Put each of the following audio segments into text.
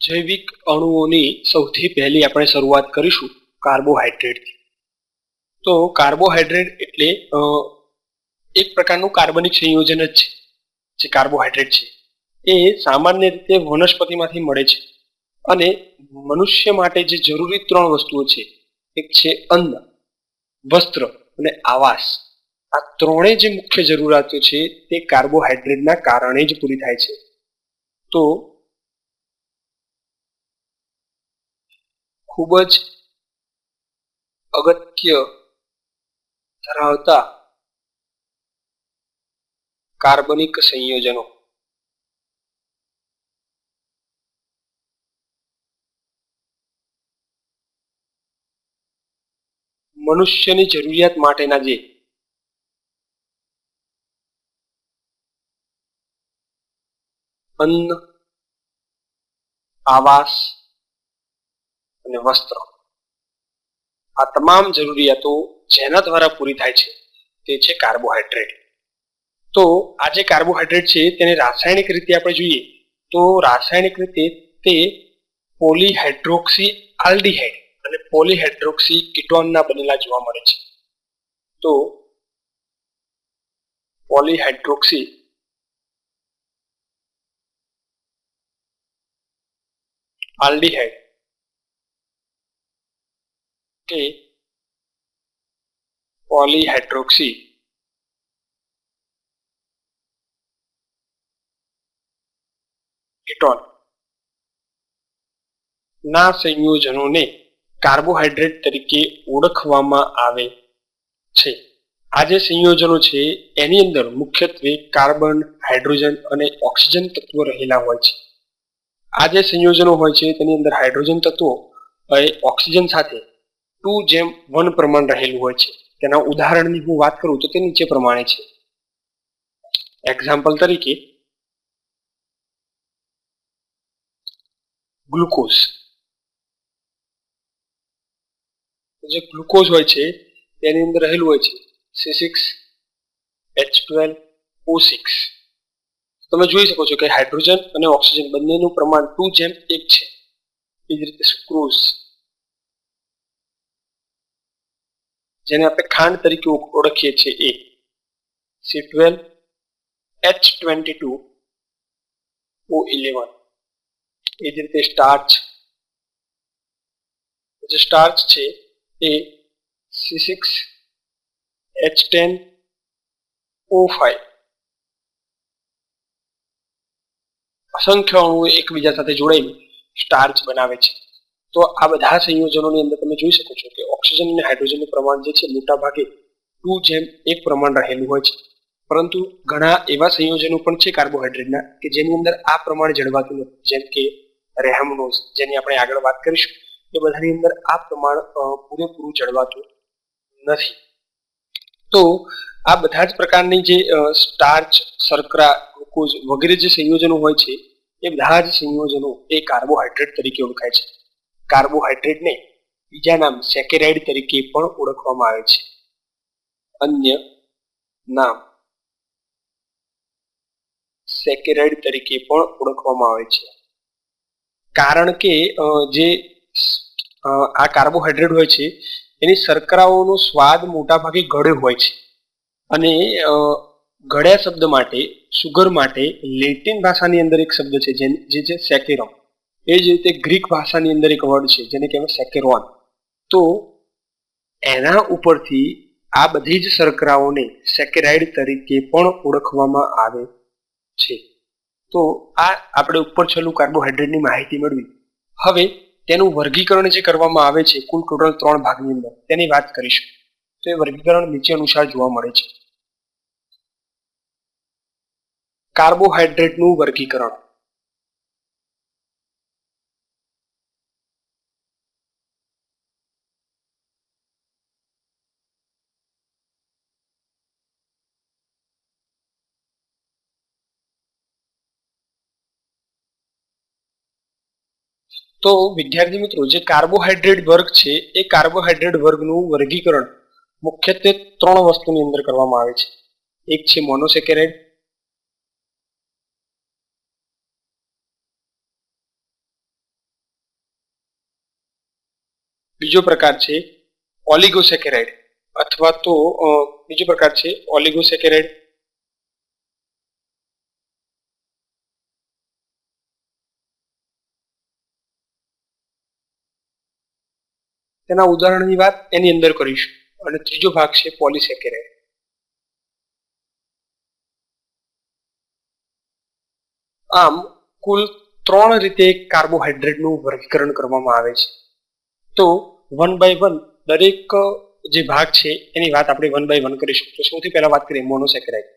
જૈવિક અણુઓની સૌથી પહેલી આપણે શરૂઆત કરીશું કાર્બોહાઈડ્રેટથી. તો કાર્બોહાઈડ્રેટ એટલે એક પ્રકારનું કાર્બનિક સંયોજન જ છે. જે કાર્બોહાઈડ્રેટ છે એ સામાન્ય રીતે વનસ્પતિમાંથી મળે છે અને મનુષ્ય માટે જે જરૂરી ત્રણ વસ્તુઓ છે, એક છે અન્ન, વસ્ત્ર અને આવાસ. આ ત્રણેય જે મુખ્ય જરૂરિયાતો છે તે કાર્બોહાઈડ્રેટના કારણે જ પૂરી થાય છે. તો ખૂબ જ અગત્ય ધરાવતા કાર્બનિક સંયોજનો. મનુષ્યની જરૂરિયાત માટેના જે અન્ન, આવાસ અને વસ્ત્ર, આ તમામ જરૂરિયાતો જેના દ્વારા પૂરી થાય છે તે છે કાર્બોહાઈડ્રેટ. તો આ જે કાર્બોહાઈડ્રેટ છે તેને રાસાયણિક રીતે આપણે જોઈએ તો રાસાયણિક રીતે તે પોલીહાઇડ્રોક્સી આલ્ડીહાઇડ અને પોલીહાઇડ્રોક્સી કીટોનના બનેલા જોવા મળે છે. તો પોલીહાઇડ્રોક્સી આલ્ડીહાઇડ કે પોલીહાઇડ્રોક્સી કીટોન ના સંયોજનોને કાર્બોહાઈડ્રેટ તરીકે ઓળખવામાં આવે છે. આ જે સંયોજનો છે એની અંદર મુખ્યત્વે કાર્બન, હાઇડ્રોજન અને ઓક્સિજન તત્વો રહેલા હોય છે. આ જે સંયોજનો હોય છે તેની અંદર હાઇડ્રોજન તત્વો ઓક્સિજન સાથે 2:1 પ્રમાણ રહેલું હોય છે. તેના ઉદાહરણની હું વાત કરું તો તે નીચે પ્રમાણે છે. એક્ઝામ્પલ તરીકે ગ્લુકોઝ. જે ગ્લુકોઝ હોય છે તેની અંદર રહેલું હોય છે C6H12O6. તમે જોઈ શકો છો કે હાઇડ્રોજન અને ઓક્સિજન બંનેનું પ્રમાણ 2:1 છે. એ જ રીતે સુક્રોઝ, જેને આપણે ખાંડ તરીકે ઓળખીએ છીએ, એ C12H22O11. એ જ રીતે સ્ટાર્ચ, જે સ્ટાર્ચ છે એ C6H10O5. અસંખ્ય અણુઓ એકબીજા સાથે જોડાઈને સ્ટાર્ચ બનાવે છે. તો આ બધા સંયોજનોની અંદર તમે જોઈ શકો છો કે ઓક્સિજન અને હાઇડ્રોજનનું પ્રમાણ જે છે મોટા ભાગે 2:1 પ્રમાણ રહેલું હોય છે. પરંતુ ઘણા એવા સંયોજનો પણ છે કાર્બોહાઈડ્રેટના કે જેની અંદર આ પ્રમાણ જળવાતું નથી, જેમ કે રેહમનોઝ, જેની આપણે આગળ વાત કરીશું. એ બધાની અંદર આ પ્રમાણ પૂરેપૂરું જળવાતું નથી. તો આ બધા જ પ્રકારની જે સ્ટાર્ચ, શર્કરા, ગ્લુકોઝ વગેરે જે સંયોજનો હોય છે એ બધા જ સંયોજનો એ કાર્બોહાઈડ્રેટ તરીકે ઓળખાય છે. કાર્બોહાઈડ્રેટને બીજા નામ સેકેરાઇડ તરીકે પણ ઓળખવામાં આવે છે. અન્ય નામ સેકેરાઇડ તરીકે પણ ઓળખવામાં આવે છે. કારણ કે જે આ કાર્બોહાઈડ્રેટ હોય છે એની શર્કરાઓનો સ્વાદ મોટા ભાગે ગળ્યો હોય છે. અને ગળ્યા શબ્દ માટે, સુગર માટે લેટિન ભાષાની અંદર એક શબ્દ છે જે છે સેકેરમ. એ જ રીતે ગ્રીક ભાષાની અંદર એક વર્ડ છે જેને કહેવાય સેકેરોન. તો એના ઉપરથી આ બધી જ શર્કરાઓને સેકેરાઇડ તરીકે પણ ઓળખવામાં આવે છે. તો આ આપણે ઉપર છેલ્લું કાર્બોહાઈડ્રેટની માહિતી મેળવી. હવે તેનું વર્ગીકરણ જે કરવામાં આવે છે કુલ ટોટલ 3 ભાગની અંદર, તેની વાત કરીશું. તો એ વર્ગીકરણ નીચે અનુસાર જોવા મળે છે. કાર્બોહાઈડ્રેટનું વર્ગીકરણ. તો વિદ્યાર્થી મિત્રો, જે કાર્બોહાઈડ્રેટ વર્ગ છે એ કાર્બોહાઈડ્રેટ વર્ગનું વર્ગીકરણ મુખ્યત્વે 3 વસ્તુની અંદર કરવામાં આવે છે. એક છે મોનોસેકેરાઇડ, બીજો પ્રકાર છે ઓલિગોસેકેરાઇડ અથવા તો બીજો પ્રકાર છે ઓલિગોસેકેરાઇડ. તેના ઉદાહરણની વાત એની અંદર કરીશું. અને ત્રીજો ભાગ છે પોલિસેકેરાઇડ. આમ કુલ 3 રીતે કાર્બોહાઈડ્રેટનું વર્ગીકરણ કરવામાં આવે છે. તો 1 બાય 1 દરેક જે ભાગ છે એની વાત આપણે 1 બાય 1 કરીશું. તો સૌથી પહેલા વાત કરીએ મોનોસેકેરાઇડ.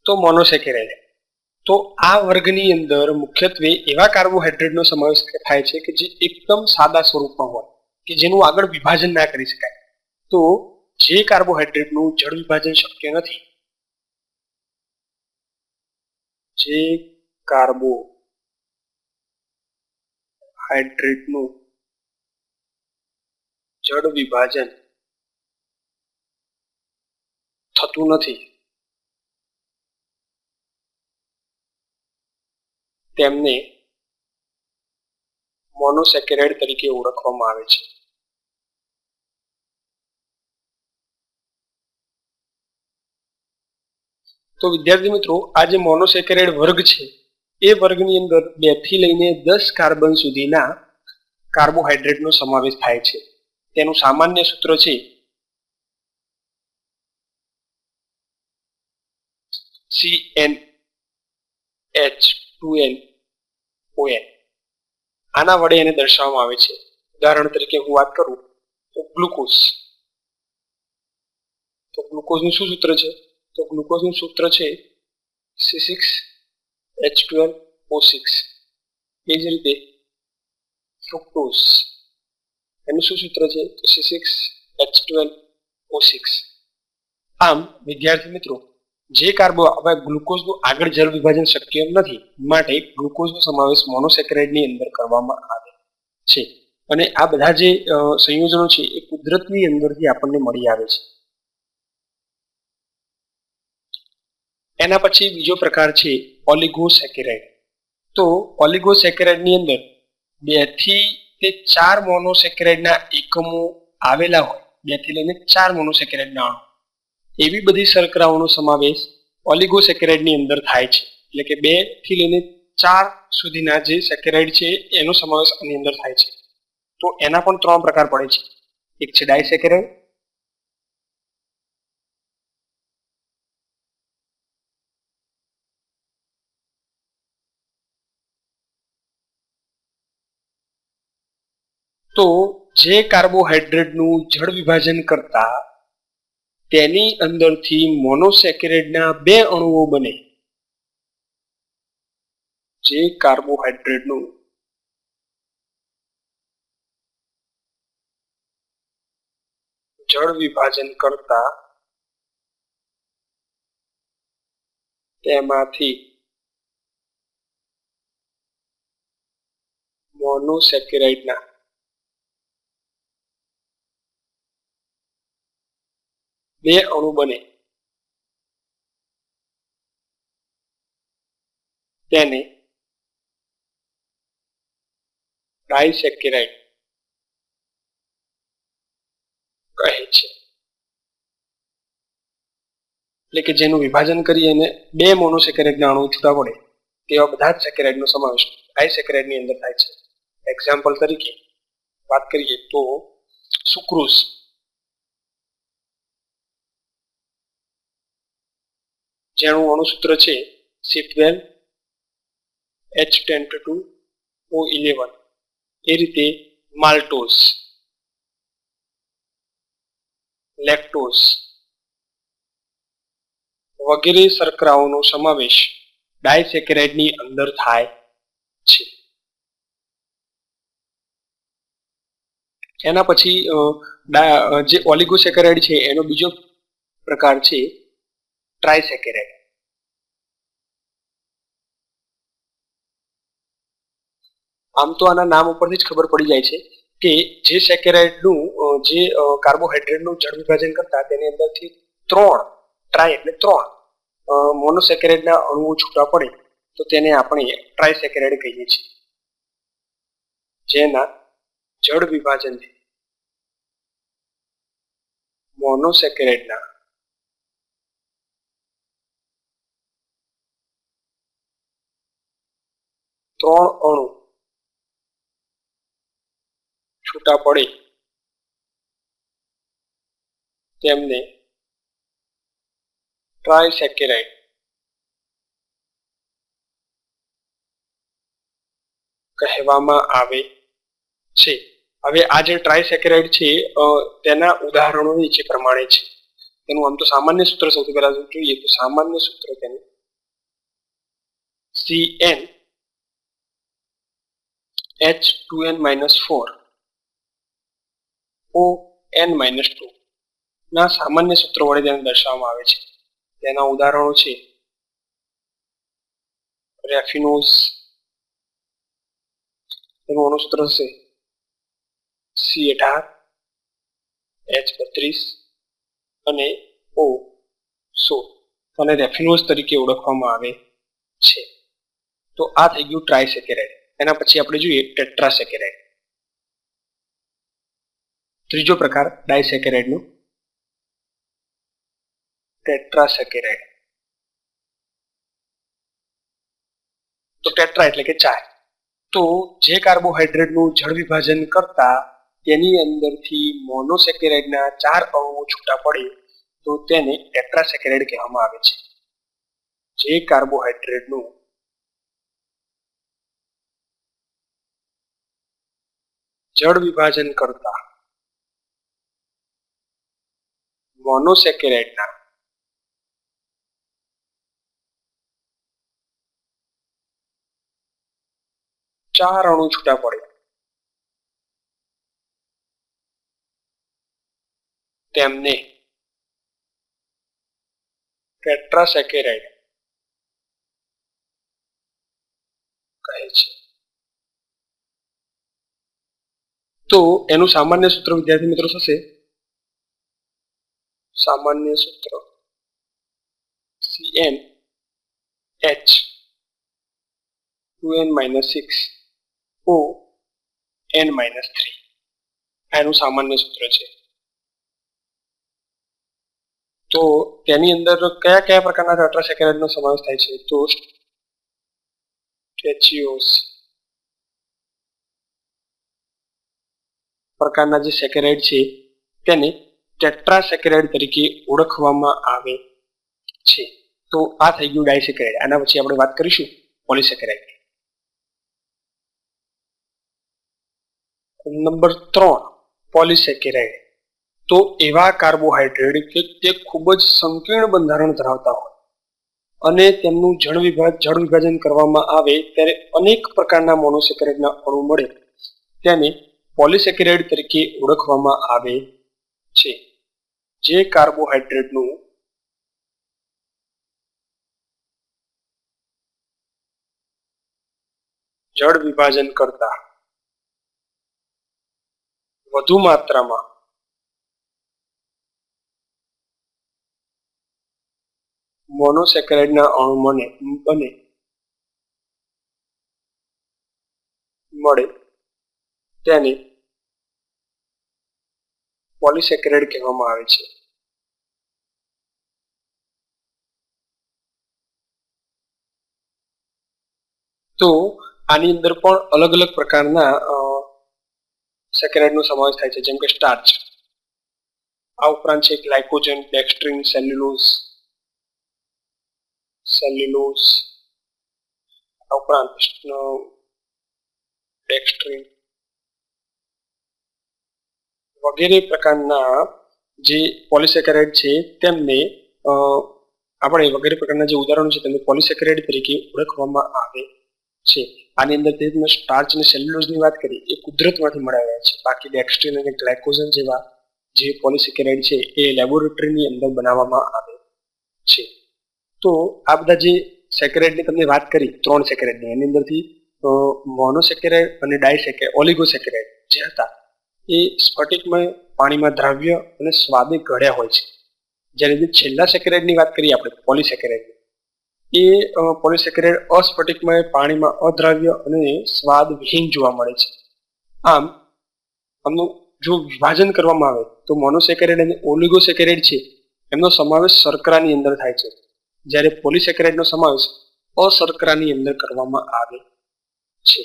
તો મોનોસેકેરાઇડ તો આ વર્ગની અંદર મુખ્યત્વે એવા કાર્બોહાઈડ્રેટનો સમાવેશ થાય છે કે જે એકદમ સાદા સ્વરૂપમાં હોય, કે જેનું આગળ વિભાજન ના કરી શકાય. તો જે કાર્બોહાઈડ્રેટનું જળ વિભાજન શક્ય નથી, જે કાર્બોહાઈડ્રેટનું જળ વિભાજન થતું નથી, તેમને મોનોસેકેરાઇડ તરીકે ઓળખવામાં આવે છે. તો વિદ્યાર્થી મિત્રો, આ જે મોનોસેકેરાઇડ વર્ગ છે એ વર્ગની અંદર 2 થી લઈને 10 કાર્બન સુધીના કાર્બોહાઈડ્રેટનો સમાવેશ થાય છે. તેનું સામાન્ય સૂત્ર છે CnH2nOn. આના વડે એને દર્શાવવામાં આવે છે. ઉદાહરણ તરીકે હું વાત કરું તો ગ્લુકોઝ. તો ગ્લુકોઝનું શું સૂત્ર છે? તો ગ્લુકોઝનું સૂત્ર છે C6H12O6. એ જ રીતે ફ્રુક્ટોઝ, એનું શું સૂત્ર છે? તો C6H12O6. આમ વિદ્યાર્થી મિત્રો, જે ગ્લુકોઝનું આગળ જળ વિભાજન શક્ય નથી, માટે ગ્લુકોઝનો સમાવેશ મોનોસેકેરાઇડની અંદર કરવામાં આવે છે. અને આ બધા જે સંયોજનો છે એ કુદરતની અંદરથી આપણને મળી આવે છે. એના પછી બીજો પ્રકાર છે ઓલિગોસેકેરાઇડ. તો ઓલિગોસેકેરાઇડની અંદર 2 થી 4 મોનોસેકેરાઇડના એકમો આવેલા હોય, 2 થી લઈને 4 મોનોસેકેરાઇડના અણુ, એવી બધી શર્કરાઓનો સમાવેશ ઓલિગોસેકેરાઇડની અંદર થાય છે. એટલે કે 2 થી લઈને 4 સુધીના જે સેકેરાઇડ છે એનો સમાવેશ આની અંદર થાય છે. તો એના પણ 3 પ્રકાર પડે છે. એક છે ડાયસેકેરાઇડ, તો જે કાર્બોહાઈડ્રેટનું જળ વિભાજન કરતા તેની અંદરથી મોનોસેકેરાઇડના 2 અણુઓ બને. જે કાર્બોહાઈડ્રેટનું જળ વિભાજન કરતા તેમાંથી મોનોસેકેરાઇડના 2 અણુ બને, તેને ડાયસેકેરાઇડ કહે છે. એટલે કે જેનું વિભાજન કરી અને 2 મોનોસેકેરાઇડના અણુ છૂટા પડે તેવા બધા જ સેકેરાઇડનો સમાવેશ ડાયસેકેરાઇડની અંદર થાય છે. એક્ઝામ્પલ તરીકે વાત કરીએ તો સુક્રોઝ, જેનું અણુસૂત્ર છે C12H10O11. એ રીતે માલ્ટોઝ, લેક્ટોઝ વગેરે શર્કરાઓનો સમાવેશ ડાયસેકેરાઇડની અંદર થાય છે. એના પછી જે ઓલિગોસેકેરાઇડ છે એનો બીજો પ્રકાર છે ટ્રાયસેકેરાઇડ. આમ તો આના નામ ઉપરથી જ ખબર પડી જાય છે કે જે સેકેરાઇડનું જે કાર્બોહાઈડ્રેટનું જળ વિભાજન કરતા તેની અંદરથી 3 ટ્રાય એટલે 3 મોનોસેકેરાઇડના અણુઓ છૂટા પડે તો તેને આપણે ટ્રાયસેકેરાઇડ કહીએ છીએ. જેના જળ વિભાજનથી મોનોસેકેરાઇડના ત્રણ અણુ છૂટા પડે તેમને ટ્રાયસેકેરાઇડ કહેવામાં આવે છે. હવે આ જે ટ્રાયસેકેરાઇડ છે તેના ઉદાહરણો નીચે પ્રમાણે છે. તેનું આમ તો સામાન્ય સૂત્ર સૌથી પહેલા જોઈએ તો સામાન્ય સૂત્ર તેનું CnH2n-4 ON-2 ના સામાન્ય સૂત્ર વડે તેને દર્શાવવામાં આવે છે. તેના ઉદાહરણો છે રેફિનોઝ, તેનું અણુસૂત્ર હશે C18 H32 અને O16 અને રેફિનોઝ તરીકે ઓળખવામાં આવે છે. તો આ થઈ ગયું ટ્રાયસેકેરાઇડ. એના પછી આપણે જોઈએ ટેટ્રાસેકેરાઇડ. ત્રીજો પ્રકાર ડાયસેકેરાઇડનો ટેટ્રાસેકેરાઇડ. તો ટેટ્રા એટલે કે 4. તો જે કાર્બોહાઈડ્રેટનું જળ વિભાજન કરતા તેની અંદરથી મોનોસેકેરાઇડના 4 અણુઓ છૂટા પડે તો તેને ટેટ્રાસેકેરાઇડ કહેવામાં આવે છે. જે કાર્બોહાઈડ્રેટનું જળ વિભાજન કરતા મોનોસેકેરાઇડના 4 અણુ છૂટા પડે તેમને ટેટ્રાસેકેરાઇડ કહે છે. તો એનું સામાન્ય સૂત્ર વિદ્યાર્થી મિત્રો થશે સામાન્ય સૂત્ર CnH2n-6 ON-3 એનું સામાન્ય સૂત્ર છે. તો તેની અંદર કયા કયા પ્રકારના ટેટ્રાસેકેરાઇડનો સમાવેશ થાય છે તો સ્ટેચિયોસ પ્રકારના જે સેકેરાઇડ છે તેને ટેટ્રાસેકેરાઇડ તરીકે ઓળખવામાં આવે છે. તો આ થઈ ગયું ડાયસેકેરાઇડ. આના પછી આપણે વાત કરીશું પોલિસેકેરાઇડ. Number 3 polysaccharide. તો એવા કાર્બોહાઈડ્રેટ કે તે ખૂબ જ સંકીર્ણ બંધારણ ધરાવતા હોય અને તેમનું જળ વિભાજન કરવામાં આવે ત્યારે અનેક પ્રકારના મોનોસેકેરાઇડના અણુ મળે તેને પોલિસેકેરાઇડ તરીકે ઓળખવામાં આવે છે. જે કાર્બોહાઈડ્રેટનું જળ વિભાજન કરતા વધુ માત્રામાં મોનોસેકેરાઇડના અણુ મળે તેને પોલિસેકેરાઇડ કહેવામાં આવે છે. તો આની અંદર પણ અલગ અલગ પ્રકારના સેકેરાઇડનો સમાવેશ થાય છે, જેમ કે સ્ટાર્ચ. આ ઉપરાંત છે ગ્લાયકોજન, ડેક્સ્ટ્રિન, સેલ્યુલોઝ આ ઉપરાંત ડેક્સ્ટ્રિન વગેરે પ્રકારના જે પોલિસેકેરાઇડ છે તેમને આપણે વગેરે પ્રકારના જે ઉદાહરણો છે તેમને પોલિસેકેરાઇડ તરીકે ઓળખવામાં આવે છે. આની અંદર તમે સ્ટાર્ચ અને સેલ્યુલોઝની વાત કરી એ કુદરતમાંથી મળ્યા છે. બાકી ડેક્સ્ટ્રિન અને ગ્લાયકોજન જેવા જે પોલિસેકેરાઇડ છે એ લેબોરેટરીની અંદર બનાવવામાં આવે છે. તો આ બધા જે સેકેરાઇડની તમને વાત કરી 3 સેકેરાઇડની એની અંદરથી મોનોસેકેરાઇડ અને ડાયસેકેરાઇડ ઓલિગોસેકેરાઇડ જે હતા એ સ્ફટિકમય પાણીમાં દ્રાવ્ય અને સ્વાદે ગળ્યા હોય છે. જ્યારે જે છેલ્લા સેકેરાઇડની વાત કરીએ આપણે પોલિસેકેરાઇડ એ પોલિસેકેરાઇડ અસ્ફટિકમય પાણીમાં અદ્રાવ્ય અને સ્વાદ વિહીન જોવા મળે છે. આમ આમનું જો વિભાજન કરવામાં આવે તો મોનોસેકેરાઇડ અને ઓલિગોસેકેરાઇડ છે એમનો સમાવેશ શર્કરાની અંદર થાય છે, જ્યારે પોલિસેકેરાઇડનો સમાવેશ અશર્કરાની અંદર કરવામાં આવે છે.